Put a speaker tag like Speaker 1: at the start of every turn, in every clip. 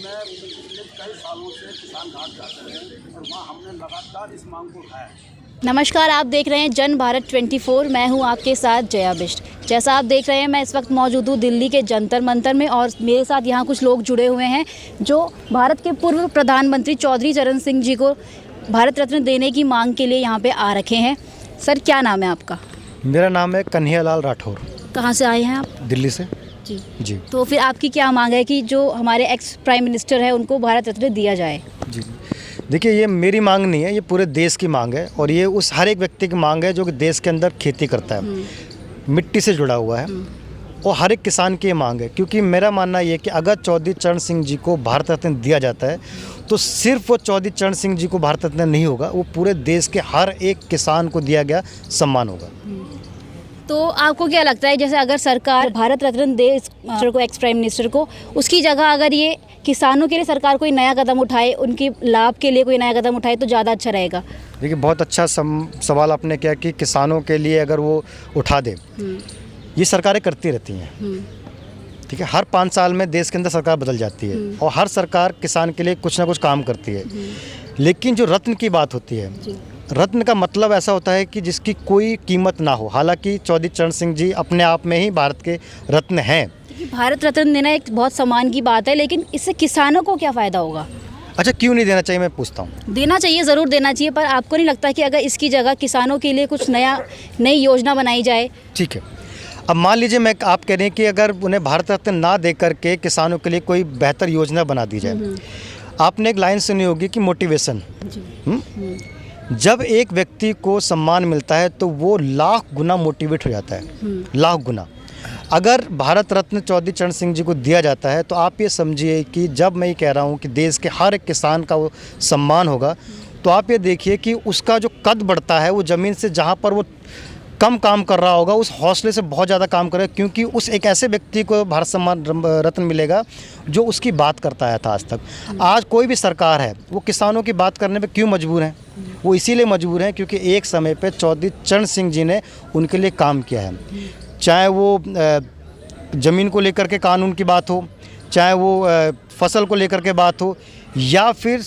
Speaker 1: में पिछले कई सालों से किसान घाट जाते हैं और वहाँ हमने लगातार इस मांग को उठाया।
Speaker 2: नमस्कार, आप देख रहे हैं जन भारत 24। मैं हूं आपके साथ जया बिष्ट। जैसा आप देख रहे हैं, मैं इस वक्त मौजूद हूं दिल्ली के जंतर मंतर में और मेरे साथ यहां कुछ लोग जुड़े हुए हैं जो भारत के पूर्व प्रधानमंत्री चौधरी चरण सिंह जी को भारत रत्न देने की मांग के लिए यहां पे आ रखे हैं। सर, क्या नाम है आपका?
Speaker 3: मेरा नाम है कन्हैयालाल राठौर।
Speaker 2: कहाँ से आए हैं आप?
Speaker 3: दिल्ली से।
Speaker 2: जी। तो फिर आपकी क्या मांग है कि जो हमारे एक्स प्राइम मिनिस्टर है उनको भारत रत्न दिया जाए? जी,
Speaker 3: देखिए, ये मेरी मांग नहीं है, ये पूरे देश की मांग है और ये उस हर एक व्यक्ति की मांग है जो कि देश के अंदर खेती करता है, मिट्टी से जुड़ा हुआ है और हर एक किसान की ये मांग है। क्योंकि मेरा मानना ये है कि अगर चौधरी चरण सिंह जी को भारत रत्न दिया जाता है तो सिर्फ वो चौधरी चरण सिंह जी को भारत रत्न नहीं होगा, वो पूरे देश के हर एक किसान को दिया गया सम्मान होगा।
Speaker 2: तो आपको क्या लगता है, जैसे अगर सरकार भारत रत्न दे को, एक्स प्राइम मिनिस्टर को, उसकी जगह अगर ये किसानों के लिए सरकार कोई नया कदम उठाए, उनके लाभ के लिए कोई नया कदम उठाए तो ज़्यादा अच्छा रहेगा?
Speaker 3: देखिए, बहुत अच्छा सवाल आपने किया कि किसानों के लिए अगर वो उठा दे। ये सरकारें करती रहती हैं, ठीक है। हर 5 साल में देश के अंदर सरकार बदल जाती है और हर सरकार किसान के लिए कुछ ना कुछ काम करती है। लेकिन जो रत्न की बात होती है, रत्न का मतलब ऐसा होता है कि जिसकी कोई कीमत ना हो। हालांकि चौधरी चरण सिंह जी अपने आप में ही भारत के रत्न हैं।
Speaker 2: भारत रत्न देना एक बहुत सम्मान की बात है, लेकिन इससे किसानों को क्या फ़ायदा होगा?
Speaker 3: अच्छा, क्यों नहीं देना चाहिए, मैं पूछता हूँ।
Speaker 2: देना चाहिए, ज़रूर देना चाहिए, पर आपको नहीं लगता कि अगर इसकी जगह किसानों के लिए कुछ नई योजना बनाई जाए? ठीक है।
Speaker 3: अब मान लीजिए आप कह रहे हैं कि अगर उन्हें भारत रत्न ना दे करके किसानों के लिए कोई बेहतर योजना बना दी जाए। आपने एक लाइन सुनी होगी कि मोटिवेशन। जब एक व्यक्ति को सम्मान मिलता है तो वो लाख गुना मोटिवेट हो जाता है, लाख गुना। अगर भारत रत्न चौधरी चरण सिंह जी को दिया जाता है तो आप ये समझिए कि जब मैं ये कह रहा हूँ कि देश के हर एक किसान का वो सम्मान होगा, तो आप ये देखिए कि उसका जो कद बढ़ता है, वो ज़मीन से जहाँ पर वो कम काम कर रहा होगा उस हौसले से बहुत ज़्यादा काम करेगा। क्योंकि उस एक ऐसे व्यक्ति को भारत सम्मान रत्न मिलेगा जो उसकी बात करता आया था आज तक। आज कोई भी सरकार है वो किसानों की बात करने पे क्यों मजबूर है? वो इसीलिए मजबूर हैं क्योंकि एक समय पे चौधरी चरण सिंह जी ने उनके लिए काम किया है। चाहे वो ज़मीन को लेकर के कानून की बात हो, चाहे वो फसल को लेकर के बात हो, या फिर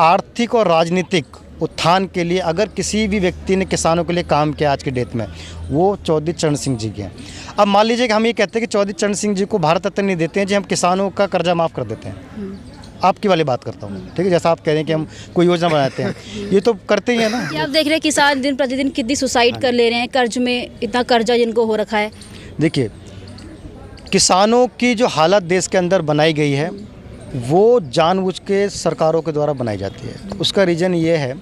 Speaker 3: आर्थिक और राजनीतिक उत्थान के लिए अगर किसी भी व्यक्ति ने किसानों के लिए काम किया आज की डेट में, वो चौधरी चरण सिंह जी के हैं। अब मान लीजिए कि हम ये कहते हैं कि चौधरी चरण सिंह जी को भारत रत्न नहीं देते हैं जी, हम किसानों का कर्जा माफ़ कर देते हैं। आपकी वाली बात करता हूँ, ठीक है। जैसा आप कह रहे हैं कि हम कोई योजना बनाते हैं, ये तो करते ही है ना।
Speaker 2: आप देख रहे हैं किसान दिन प्रतिदिन कितनी सुसाइड कर ले रहे हैं, कर्ज में इतना कर्जा जिनको हो रखा है।
Speaker 3: देखिए, किसानों की जो हालत देश के अंदर बनाई गई है वो जानबूझ के सरकारों के द्वारा बनाई जाती है। उसका रीज़न ये है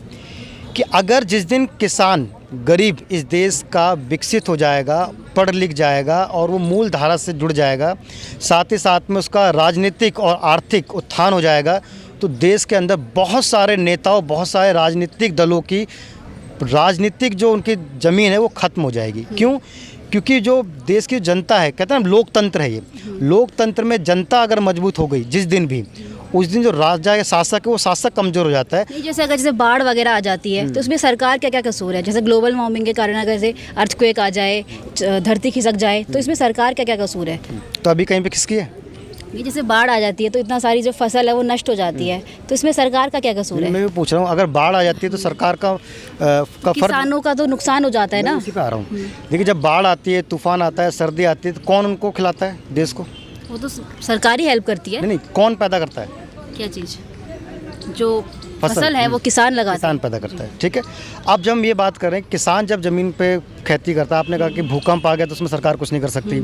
Speaker 3: कि अगर जिस दिन किसान गरीब इस देश का विकसित हो जाएगा, पढ़ लिख जाएगा और वो मूल धारा से जुड़ जाएगा, साथ ही साथ में उसका राजनीतिक और आर्थिक उत्थान हो जाएगा, तो देश के अंदर बहुत सारे नेताओं, बहुत सारे राजनीतिक दलों की राजनीतिक जो उनकी ज़मीन है वो ख़त्म हो जाएगी। क्यों? क्योंकि जो देश की जनता है, कहते हैं ना लोकतंत्र है, ये लोकतंत्र में जनता अगर मजबूत हो गई जिस दिन भी, उस दिन जो राजा या शासक है वो शासक कमज़ोर हो जाता है।
Speaker 2: जैसे बाढ़ वगैरह आ जाती है तो उसमें सरकार क्या क्या कसूर है? जैसे ग्लोबल वार्मिंग के कारण अगर जैसे अर्थक्वेक आ जाए, धरती खिसक जाए, तो इसमें सरकार क्या क्या कसूर है?
Speaker 3: तो अभी कहीं पे खिसकी है?
Speaker 2: ये जैसे बाढ़ आ जाती है तो इतना सारी जो फसल है वो नष्ट हो जाती है, तो इसमें सरकार का क्या कसूर है?
Speaker 3: मैं भी पूछ रहा हूँ, अगर बाढ़ आ जाती है तो सरकार का
Speaker 2: किसानों का तो नुकसान हो जाता है ना।
Speaker 3: उसी पे आ रहा हूँ। देखिए, जब बाढ़ आती है, तूफान आता है, सर्दी आती है, तो कौन उनको खिलाता है देश को?
Speaker 2: वो तो सरकार ही हेल्प करती है।
Speaker 3: नहीं, कौन पैदा करता है?
Speaker 2: क्या चीज़? जो फसल है वो किसान लगाता है,
Speaker 3: किसान पैदा करता है, ठीक है। अब जब हम ये बात करें, किसान जब ज़मीन पे खेती करता है, आपने कहा कि भूकंप आ गया तो उसमें सरकार कुछ नहीं कर सकती,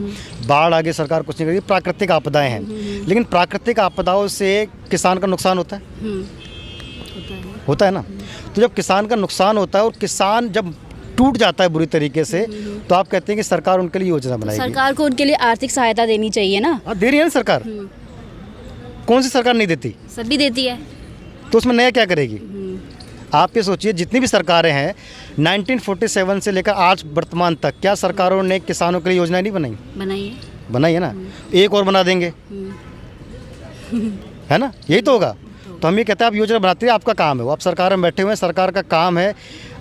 Speaker 3: बाढ़ आ गई सरकार कुछ नहीं करती, प्राकृतिक आपदाएं हैं। लेकिन प्राकृतिक आपदाओं से किसान का नुकसान होता है, होता है ना। तो जब किसान का नुकसान होता है और किसान जब टूट जाता है बुरी तरीके से, तो आप कहते हैं कि सरकार उनके लिए योजना बनाएगी।
Speaker 2: सरकार को उनके लिए आर्थिक सहायता देनी चाहिए ना।
Speaker 3: दे रही है ना सरकार। कौन सी सरकार नहीं देती?
Speaker 2: सभी देती है।
Speaker 3: तो उसमें नया क्या करेगी? आप ये सोचिए, जितनी भी सरकारें हैं 1947 से लेकर आज वर्तमान तक, क्या सरकारों ने किसानों के लिए योजनाएं नहीं बनाई? बनाई है ना। एक और बना देंगे, है ना, यही तो होगा। तो हम ये कहते हैं आप योजना बनाते हैं, आपका काम है वो, आप सरकार में बैठे हुए हैं, सरकार का काम है।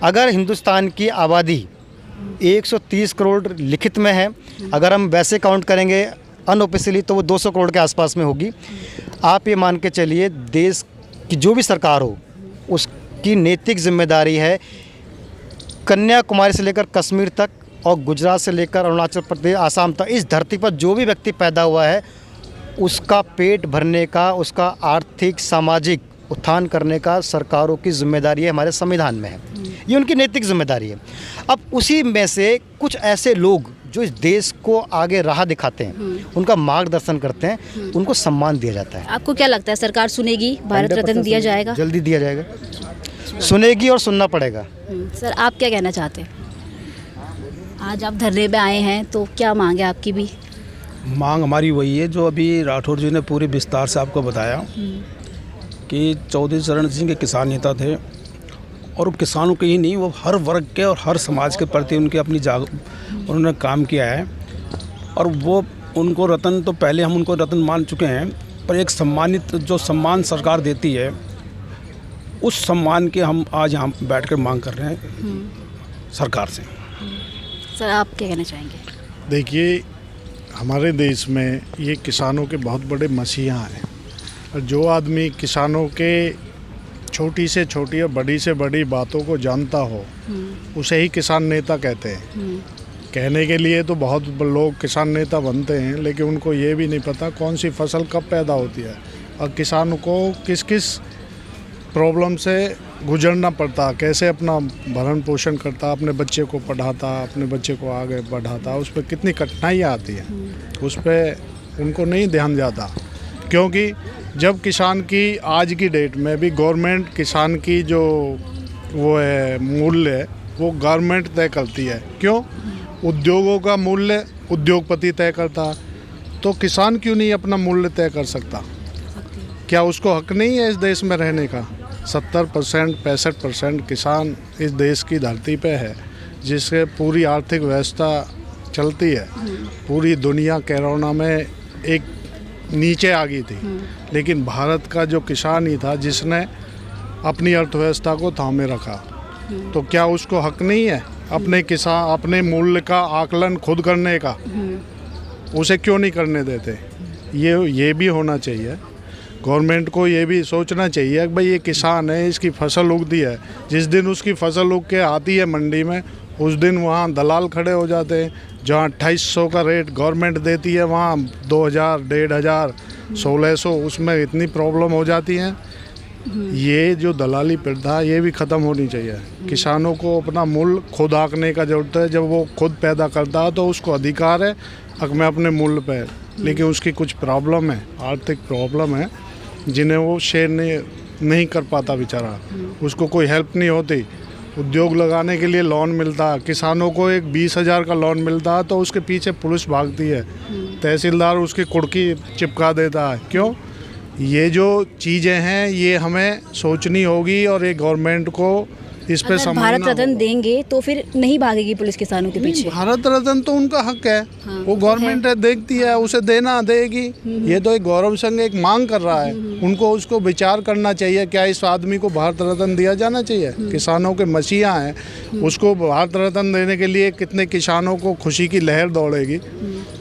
Speaker 3: अगर हिंदुस्तान की आबादी 130 करोड़ लिखित में है, अगर हम वैसे काउंट करेंगे अनऑफिशियली तो वो 200 करोड़ के आसपास में होगी। आप ये मान के चलिए देश की जो भी सरकार हो उसकी नैतिक जिम्मेदारी है कन्याकुमारी से लेकर कश्मीर तक और गुजरात से लेकर अरुणाचल प्रदेश आसाम तक इस धरती पर जो भी व्यक्ति पैदा हुआ है उसका पेट भरने का, उसका आर्थिक सामाजिक उत्थान करने का सरकारों की जिम्मेदारी है, हमारे संविधान में है। ये उनकी नैतिक जिम्मेदारी है। अब उसी में से कुछ ऐसे लोग जो इस देश को आगे राह दिखाते हैं, उनका मार्गदर्शन करते हैं, उनको सम्मान दिया जाता है।
Speaker 2: आपको क्या लगता है सरकार सुनेगी, भारत रत्न दिया जाएगा?
Speaker 3: जल्दी दिया जाएगा, सुनेगी और सुनना पड़ेगा।
Speaker 2: सर आप क्या कहना चाहते हैं? आज आप धरने पे आए हैं तो क्या मांग है आपकी भी?
Speaker 1: मांग हमारी वही है जो अभी राठौर जी ने पूरे विस्तार से आपको बताया कि चौधरी चरण सिंह के किसान नेता थे और किसानों के ही नहीं, वो हर वर्ग के और हर समाज के प्रति उनके अपनी उन्होंने काम किया है। और वो उनको रत्न तो पहले हम उनको रत्न मान चुके हैं, पर एक सम्मानित जो सम्मान सरकार देती है उस सम्मान के हम आज यहाँ बैठकर मांग कर रहे हैं सरकार से।
Speaker 2: सर आप क्या कहना चाहेंगे?
Speaker 4: देखिए, हमारे देश में ये किसानों के बहुत बड़े मसीहा हैं और जो आदमी किसानों के छोटी से छोटी और बड़ी से बड़ी बातों को जानता हो उसे ही किसान नेता कहते हैं। कहने के लिए तो बहुत लोग किसान नेता बनते हैं, लेकिन उनको ये भी नहीं पता कौन सी फसल कब पैदा होती है और किसानों को किस किस प्रॉब्लम से गुजरना पड़ता, कैसे अपना भरण पोषण करता, अपने बच्चे को पढ़ाता, अपने बच्चे को आगे बढ़ाता, उस पर कितनी कठिनाइयाँ आती हैं, उस पर उनको नहीं ध्यान जाता। क्योंकि जब किसान की आज की डेट में भी गवर्नमेंट किसान की जो वो है मूल्य है वो गवर्नमेंट तय करती है। क्यों? उद्योगों का मूल्य उद्योगपति तय करता, तो किसान क्यों नहीं अपना मूल्य तय कर सकता? क्या उसको हक नहीं है इस देश में रहने का? 70% 65% किसान इस देश की धरती पे है, जिससे पूरी आर्थिक व्यवस्था चलती है। पूरी दुनिया कोरोना में एक नीचे आ गई थी, लेकिन भारत का जो किसान ही था जिसने अपनी अर्थव्यवस्था को थामे रखा। तो क्या उसको हक नहीं है अपने मूल्य का आकलन खुद करने का? उसे क्यों नहीं करने देते? ये भी होना चाहिए। गवर्नमेंट को ये भी सोचना चाहिए कि भाई ये किसान है, इसकी फसल उगती है, जिस दिन उसकी फसल उग के आती है मंडी में उस दिन वहाँ दलाल खड़े हो जाते हैं। जहाँ 2800 का रेट गवर्नमेंट देती है वहाँ 2000, 1500, 1600, उसमें इतनी प्रॉब्लम हो जाती है। ये जो दलाली प्रथा ये भी ख़त्म होनी चाहिए। किसानों को अपना मूल्य खुद आंकने का ज़रूरत है। जब वो खुद पैदा करता है तो उसको अधिकार है कि मैं अपने मूल्य पे, लेकिन उसकी कुछ प्रॉब्लम है, आर्थिक प्रॉब्लम है, जिन्हें वो शेयर नहीं कर पाता बेचारा, उसको कोई हेल्प नहीं होती। उद्योग लगाने के लिए लोन मिलता है, किसानों को एक 20,000 का लोन मिलता है तो उसके पीछे पुलिस भागती है, तहसीलदार उसकी कुर्की चिपका देता है। क्यों? ये जो चीज़ें हैं ये हमें सोचनी होगी और ये गवर्नमेंट को इस पे समझना
Speaker 2: भारत रत्न देंगे तो फिर नहीं भागेगी पुलिस किसानों के पीछे।
Speaker 4: भारत रत्न तो उनका हक है, वो गवर्नमेंट देखती है, उसे देना देगी। ये तो एक गौरव संघ एक मांग कर रहा है, उनको उसको विचार करना चाहिए क्या इस आदमी को भारत रत्न दिया जाना चाहिए। किसानों के मसीहा हैं, उसको भारत रत्न देने के लिए कितने किसानों को खुशी की लहर दौड़ेगी,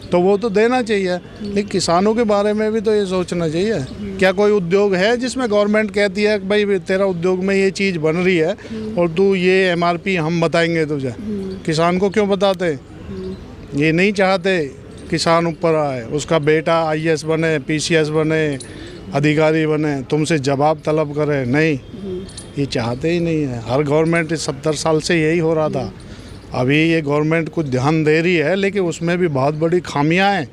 Speaker 4: तो वो तो देना चाहिए। लेकिन किसानों के बारे में भी तो ये सोचना चाहिए। क्या कोई उद्योग है जिसमें गवर्नमेंट कहती है कि भाई तेरा उद्योग में ये चीज़ बन रही है और तू ये MRP हम बताएंगे तुझे? किसान को क्यों बताते? ये नहीं चाहते किसान ऊपर आए, उसका बेटा IAS बने, PCS बने, अधिकारी बने, तुमसे जवाब तलब करे, नहीं, ये चाहते ही नहीं है। हर गवर्नमेंट 70 साल से यही हो रहा था। अभी ये गवर्नमेंट कुछ ध्यान दे रही है, लेकिन उसमें भी बहुत बड़ी खामियां हैं।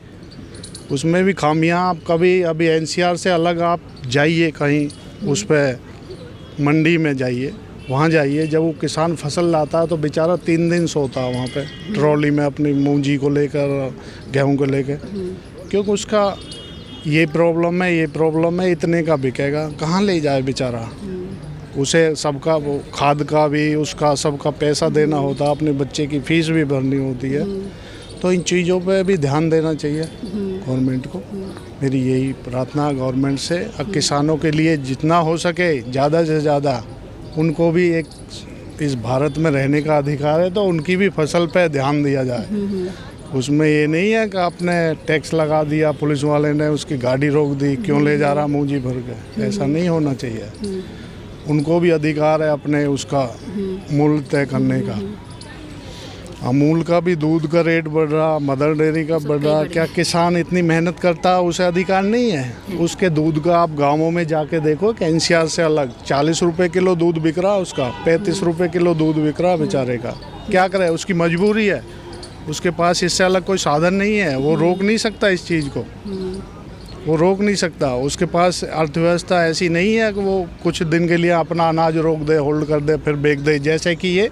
Speaker 4: उसमें भी खामियां आप कभी अभी NCR से अलग आप जाइए कहीं, उस पर मंडी में जाइए, वहाँ जाइए, जब वो किसान फसल लाता है तो बेचारा 3 दिन सोता है वहाँ पे ट्रॉली में अपनी मूंजी को लेकर, गेहूँ को लेकर, क्योंकि उसका ये प्रॉब्लम है, इतने का बिकेगा, कहाँ ले जाए बेचारा? उसे सबका वो खाद का भी उसका सबका पैसा देना होता है, अपने बच्चे की फीस भी भरनी होती है। तो इन चीज़ों पे भी ध्यान देना चाहिए गवर्नमेंट को। मेरी यही प्रार्थना गवर्नमेंट से, किसानों के लिए जितना हो सके ज़्यादा से ज़्यादा, उनको भी एक इस भारत में रहने का अधिकार है तो उनकी भी फसल पे ध्यान दिया जाए। उसमें ये नहीं है कि आपने टैक्स लगा दिया, पुलिस वाले ने उसकी गाड़ी रोक दी, क्यों ले जा रहा मूंजी भर के, ऐसा नहीं होना चाहिए। उनको भी अधिकार है अपने उसका मूल्य तय करने का। अमूल का भी दूध का रेट बढ़ रहा, मदर डेयरी का बढ़ रहा, क्या किसान इतनी मेहनत करता है उसे अधिकार नहीं है? उसके दूध का आप गांवों में जाके देखो कि एनसीआर से अलग 40 रुपए किलो दूध बिक रहा, उसका 35 रुपए किलो दूध बिक रहा बेचारे का। क्या करे, उसकी मजबूरी है, उसके पास इससे अलग कोई साधन नहीं है, वो रोक नहीं सकता इस चीज़ को, वो रोक नहीं सकता। उसके पास अर्थव्यवस्था ऐसी नहीं है कि वो कुछ दिन के लिए अपना अनाज रोक दे, होल्ड कर दे, फिर बेच दे, जैसे कि ये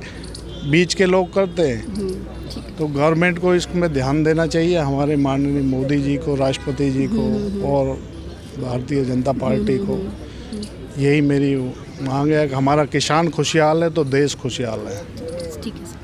Speaker 4: बीच के लोग करते हैं। तो गवर्नमेंट को इसमें ध्यान देना चाहिए, हमारे माननीय मोदी जी को, राष्ट्रपति जी को और भारतीय जनता पार्टी को। यही मेरी मांग है कि हमारा किसान खुशहाल है तो देश खुशहाल है।
Speaker 2: ठीक है सर।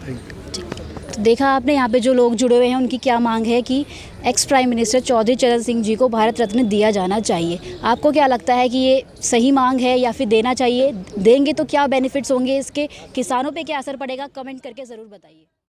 Speaker 2: तो देखा आपने यहाँ पे जो लोग जुड़े हुए हैं उनकी क्या मांग है कि एक्स प्राइम मिनिस्टर चौधरी चरण सिंह जी को भारत रत्न दिया जाना चाहिए। आपको क्या लगता है कि ये सही मांग है या फिर देना चाहिए? देंगे तो क्या बेनिफिट्स होंगे इसके, किसानों पे क्या असर पड़ेगा? कमेंट करके ज़रूर बताइए।